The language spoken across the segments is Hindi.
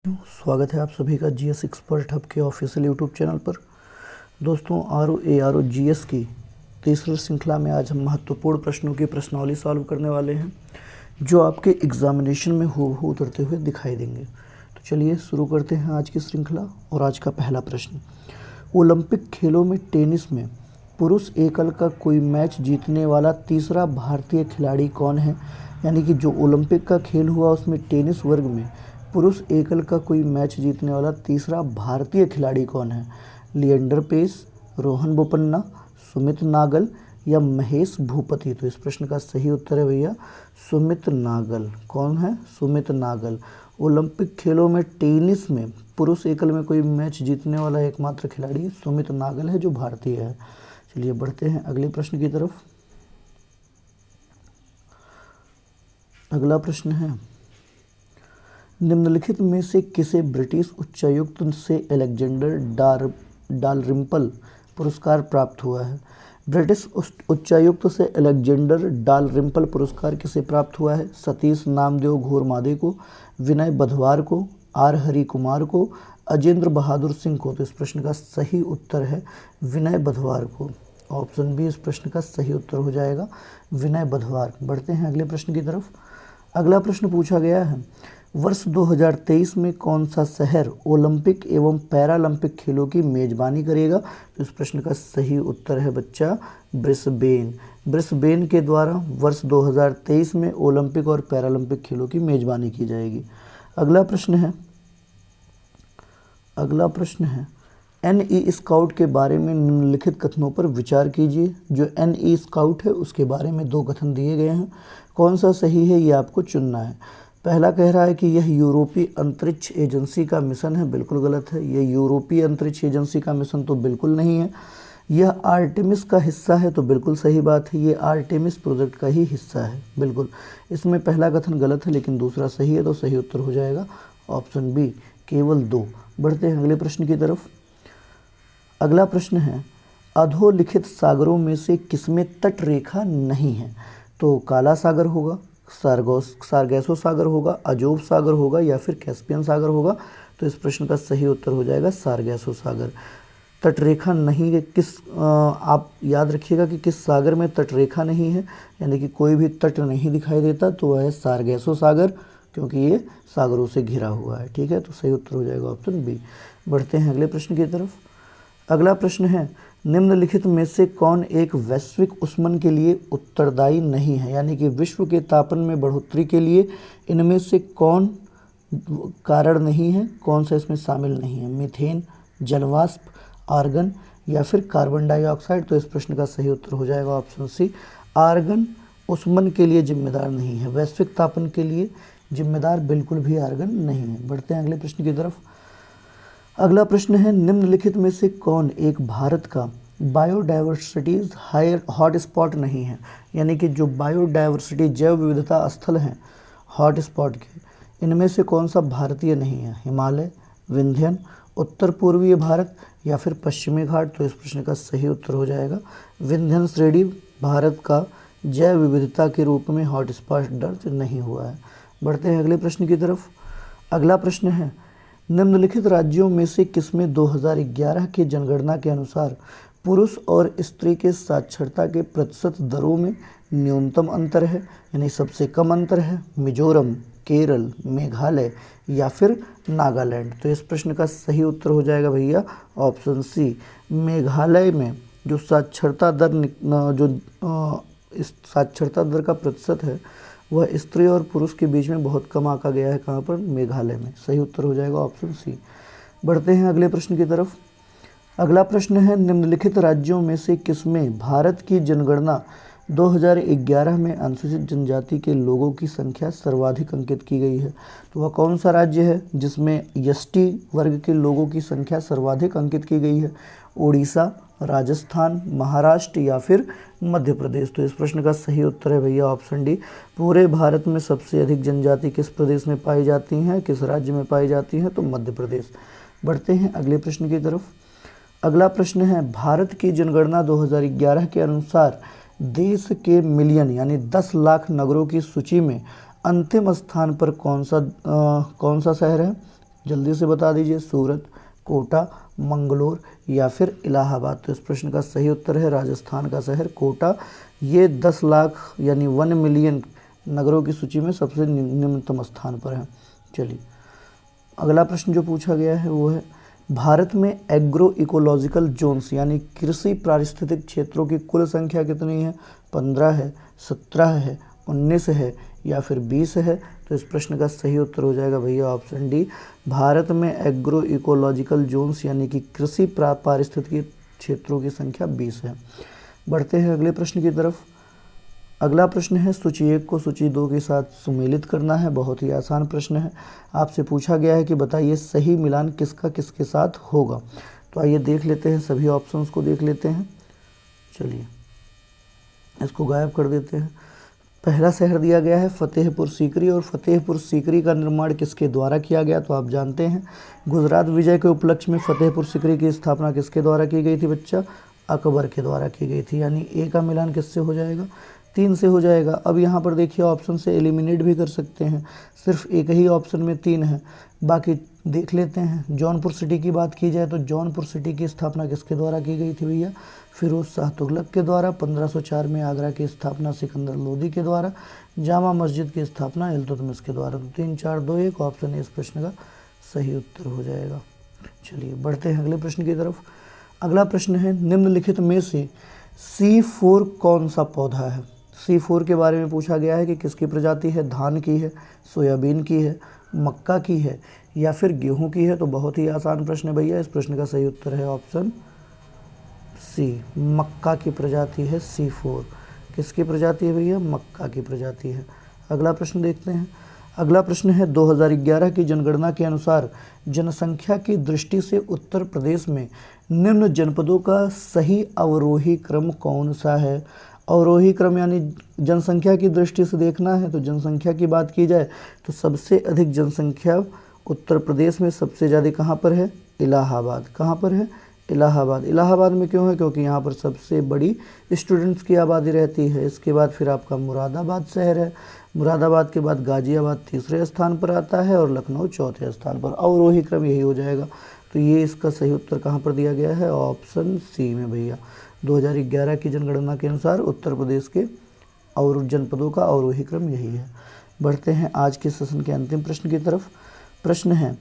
स्वागत है आप सभी का जीएस एक्सपर्ट हब के ऑफिशियल यूट्यूब चैनल पर। दोस्तों आर ओ जीएस की तीसरी श्रृंखला में आज हम महत्वपूर्ण प्रश्नों की प्रश्नावली सॉल्व करने वाले हैं जो आपके एग्जामिनेशन में हूबहू उतरते हुए दिखाई देंगे। तो चलिए शुरू करते हैं आज की श्रृंखला। और आज का पहला प्रश्न, ओलंपिक खेलों में टेनिस में पुरुष एकल का कोई मैच जीतने वाला तीसरा भारतीय खिलाड़ी कौन है। यानी कि जो ओलंपिक का खेल हुआ उसमें टेनिस वर्ग में पुरुष एकल का कोई मैच जीतने वाला तीसरा भारतीय खिलाड़ी कौन है। लिएंडर पेस, रोहन बोपन्ना, सुमित नागल या महेश भूपति। तो इस प्रश्न का सही उत्तर है भैया सुमित नागल। कौन है? सुमित नागल। ओलंपिक खेलों में टेनिस में पुरुष एकल में कोई मैच जीतने वाला एकमात्र खिलाड़ी सुमित नागल है जो भारतीय है। चलिए बढ़ते हैं अगले प्रश्न की तरफ। अगला प्रश्न है, निम्नलिखित में से किसे ब्रिटिश उच्चायुक्त से अलेक्जेंडर डालरिम्पल पुरस्कार प्राप्त हुआ है। ब्रिटिश उच्चायुक्त से अलेक्जेंडर डालरिम्पल पुरस्कार किसे प्राप्त हुआ है। सतीश नामदेव घोरमादे को, विनय बधवार को, आर हरि कुमार को, अजेंद्र बहादुर सिंह को। तो इस प्रश्न का सही उत्तर है विनय बधवार को। ऑप्शन बी इस प्रश्न का सही उत्तर हो जाएगा, विनय बधवार। बढ़ते हैं अगले प्रश्न की तरफ। अगला प्रश्न पूछा गया है, वर्ष 2023 में कौन सा शहर ओलंपिक एवं पैरालंपिक खेलों की मेजबानी करेगा। तो इस प्रश्न का सही उत्तर है बच्चा ब्रिस्बेन। ब्रिस्बेन के द्वारा वर्ष 2023 में ओलंपिक और पैरालंपिक खेलों की मेजबानी की जाएगी। अगला प्रश्न है एनई स्काउट के बारे में निम्नलिखित कथनों पर विचार कीजिए। जो एनई स्काउट है उसके बारे में दो कथन दिए गए हैं, कौन सा सही है ये आपको चुनना है। पहला कह रहा है कि यह यूरोपीय अंतरिक्ष एजेंसी का मिशन है, बिल्कुल गलत है। यह यूरोपीय अंतरिक्ष एजेंसी का मिशन तो बिल्कुल नहीं है। यह आर्टेमिस का हिस्सा है, तो बिल्कुल सही बात है, ये आर्टेमिस प्रोजेक्ट का ही हिस्सा है, बिल्कुल। इसमें पहला कथन गलत है लेकिन दूसरा सही है, तो सही उत्तर हो जाएगा ऑप्शन बी, केवल 2। बढ़ते हैं अगले प्रश्न की तरफ। अगला प्रश्न है, अधोलिखित सागरों में से किसमें तट रेखा नहीं है। तो काला सागर होगा, सारगैसो सागर होगा, अजोब सागर होगा या फिर कैस्पियन सागर होगा। तो इस प्रश्न का सही उत्तर हो जाएगा सारगैसो सागर। तटरेखा नहीं है आप याद रखिएगा कि किस सागर में तटरेखा नहीं है, यानी कि कोई भी तट नहीं दिखाई देता, तो वह है सारगैसो सागर, क्योंकि ये सागरों से घिरा हुआ है। ठीक है, तो सही उत्तर हो जाएगा ऑप्शन बी। बढ़ते हैं अगले प्रश्न की तरफ। अगला प्रश्न है, निम्नलिखित में से कौन एक वैश्विक उष्मन के लिए उत्तरदायी नहीं है। यानी कि विश्व के तापन में बढ़ोतरी के लिए इनमें से कौन कारण नहीं है, कौन सा इसमें शामिल नहीं है। मीथेन, जलवाष्प, आर्गन या फिर कार्बन डाइऑक्साइड। तो इस प्रश्न का सही उत्तर हो जाएगा ऑप्शन सी, आर्गन उष्मन के लिए जिम्मेदार नहीं है। वैश्विक तापन के लिए जिम्मेदार बिल्कुल भी आर्गन नहीं है। बढ़ते हैं अगले प्रश्न की तरफ। अगला प्रश्न है, निम्नलिखित में से कौन एक भारत का बायोडाइवर्सिटीज हायर हॉटस्पॉट नहीं है। यानी कि जो बायोडाइवर्सिटी जैव विविधता स्थल हैं हॉटस्पॉट के, इनमें से कौन सा भारतीय नहीं है। हिमालय, विंध्यन, उत्तर पूर्वीय भारत या फिर पश्चिमी घाट। तो इस प्रश्न का सही उत्तर हो जाएगा विंध्यन श्रेणी भारत का जैव विविधता के रूप में हॉटस्पॉट दर्ज नहीं हुआ है। बढ़ते हैं अगले प्रश्न की तरफ। अगला प्रश्न है, निम्नलिखित राज्यों में से किसमें 2011 की जनगणना के अनुसार पुरुष और स्त्री के साक्षरता के प्रतिशत दरों में न्यूनतम अंतर है, यानी सबसे कम अंतर है। मिजोरम, केरल, मेघालय या फिर नागालैंड। तो इस प्रश्न का सही उत्तर हो जाएगा भैया ऑप्शन सी, मेघालय में जो साक्षरता दर का प्रतिशत है वह स्त्री और पुरुष के बीच में बहुत कम आंका गया है। कहाँ पर? मेघालय में। सही उत्तर हो जाएगा ऑप्शन सी। बढ़ते हैं अगले प्रश्न की तरफ। अगला प्रश्न है, निम्नलिखित राज्यों में से किसमें भारत की जनगणना 2011 में अनुसूचित जनजाति के लोगों की संख्या सर्वाधिक अंकित की गई है। तो वह कौन सा राज्य है जिसमें एसटी वर्ग के लोगों की संख्या सर्वाधिक अंकित की गई है। उड़ीसा, राजस्थान, महाराष्ट्र या फिर मध्य प्रदेश। तो इस प्रश्न का सही उत्तर है भैया ऑप्शन डी, पूरे भारत में सबसे अधिक जनजाति किस प्रदेश में पाई जाती हैं, किस राज्य में पाई जाती हैं, तो मध्य प्रदेश। बढ़ते हैं अगले प्रश्न की तरफ। अगला प्रश्न है, भारत की जनगणना 2011 के अनुसार देश के मिलियन यानी 10 लाख नगरों की सूची में अंतिम स्थान पर कौन सा शहर है। जल्दी से बता दीजिए, सूरत, कोटा, मंगलोर या फिर इलाहाबाद। तो इस प्रश्न का सही उत्तर है राजस्थान का शहर कोटा। ये 10 लाख यानी 1 मिलियन नगरों की सूची में सबसे निम्नतम स्थान पर है। चलिए अगला प्रश्न जो पूछा गया है वो है, भारत में एग्रो इकोलॉजिकल जोन्स यानी कृषि पारिस्थितिक क्षेत्रों की कुल संख्या कितनी है? 15 है, 17 है, 19 है या फिर 20 है? तो इस प्रश्न का सही उत्तर हो जाएगा भैया ऑप्शन डी, भारत में एग्रो इकोलॉजिकल जोन्स यानी कि कृषि पारिस्थितिकी क्षेत्रों की संख्या 20 है। बढ़ते हैं अगले प्रश्न की तरफ। अगला प्रश्न है, सूची 1 को सूची 2 के साथ सुमेलित करना है। बहुत ही आसान प्रश्न है। आपसे पूछा गया है कि बताइए सही मिलान किसका किसके साथ होगा। तो आइए देख लेते हैं, सभी ऑप्शंस को देख लेते हैं। चलिए इसको गायब कर देते हैं। पहला शहर दिया गया है फतेहपुर सीकरी, और फतेहपुर सीकरी का निर्माण किसके द्वारा किया गया? तो आप जानते हैं गुजरात विजय के उपलक्ष्य में फतेहपुर सीकरी की स्थापना किसके द्वारा की गई थी बच्चा? अकबर के द्वारा की गई थी। यानी ए का मिलान किससे हो जाएगा? 3 से हो जाएगा। अब यहाँ पर देखिए ऑप्शन से एलिमिनेट भी कर सकते हैं, सिर्फ एक ही ऑप्शन में 3 है, बाकी देख लेते हैं। जौनपुर सिटी की बात की जाए तो जौनपुर सिटी की स्थापना किसके द्वारा की गई थी भैया? फिरोज शाह तुगलक के द्वारा। 1504 में आगरा की स्थापना सिकंदर लोदी के द्वारा। जामा मस्जिद की स्थापना इल्तुतमिश के द्वारा। तो 3, 4, 2, 1 ऑप्शन इस प्रश्न का सही उत्तर हो जाएगा। चलिए बढ़ते हैं अगले प्रश्न की तरफ। अगला प्रश्न है, निम्नलिखित में से C4 कौन सा पौधा है? C4 के बारे में पूछा गया है कि किसकी प्रजाति है? धान की है, सोयाबीन की है, मक्का की है या फिर गेहूं की है? तो बहुत ही आसान प्रश्न है भैया। इस प्रश्न का सही उत्तर है ऑप्शन सी, मक्का की प्रजाति है C4। किसकी प्रजाति है भैया? मक्का की प्रजाति है। अगला प्रश्न देखते हैं। अगला प्रश्न है, 2011 की जनगणना के अनुसार जनसंख्या की दृष्टि से उत्तर प्रदेश में निम्न जनपदों का सही अवरोही क्रम कौन सा है? अवरोही क्रम यानी जनसंख्या की दृष्टि से देखना है। तो जनसंख्या की बात की जाए तो सबसे अधिक जनसंख्या उत्तर प्रदेश में सबसे ज़्यादा कहाँ पर है? इलाहाबाद। कहाँ पर है? इलाहाबाद। इलाहाबाद में क्यों है? क्योंकि यहाँ पर सबसे बड़ी स्टूडेंट्स की आबादी रहती है। इसके बाद फिर आपका मुरादाबाद शहर है। मुरादाबाद के बाद गाजियाबाद तीसरे स्थान पर आता है और लखनऊ चौथे स्थान पर। अवरोही क्रम यही हो जाएगा। तो ये इसका सही उत्तर कहाँ पर दिया गया है? ऑप्शन सी में भैया। 2011 की जनगणना के अनुसार उत्तर प्रदेश के और जनपदों का अवरोही क्रम यही है। बढ़ते हैं आज के सेशन के अंतिम प्रश्न की तरफ। प्रश्न है,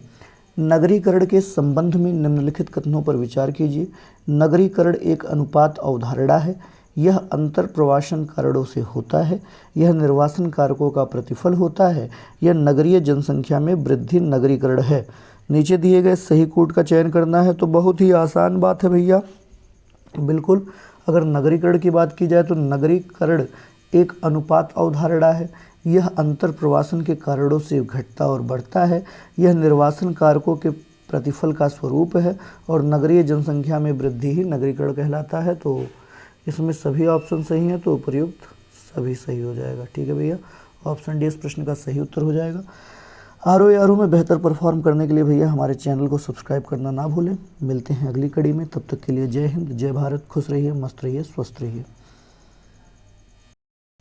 नगरीकरण के संबंध में निम्नलिखित कथनों पर विचार कीजिए। नगरीकरण एक अनुपात अवधारणा है। यह अंतर प्रवासन कारणों से होता है। यह निर्वासन कारकों का प्रतिफल होता है। यह नगरीय जनसंख्या में वृद्धि नगरीकरण है। नीचे दिए गए सही कोड का चयन करना है। तो बहुत ही आसान बात है भैया, बिल्कुल। अगर नगरीकरण की बात की जाए तो नगरीकरण एक अनुपात अवधारणा है। यह अंतर प्रवासन के कारणों से घटता और बढ़ता है। यह निर्वासन कारकों के प्रतिफल का स्वरूप है और नगरीय जनसंख्या में वृद्धि ही नगरीकरण कहलाता है। तो इसमें सभी ऑप्शन सही हैं, तो उपयुक्त सभी सही हो जाएगा। ठीक है भैया, ऑप्शन डी इस प्रश्न का सही उत्तर हो जाएगा। आरओ में बेहतर परफॉर्म करने के लिए भैया हमारे चैनल को सब्सक्राइब करना ना भूलें। मिलते हैं अगली कड़ी में, तब तक के लिए जय हिंद, जय भारत। खुश रहिए, मस्त रहिए, स्वस्थ रहिए।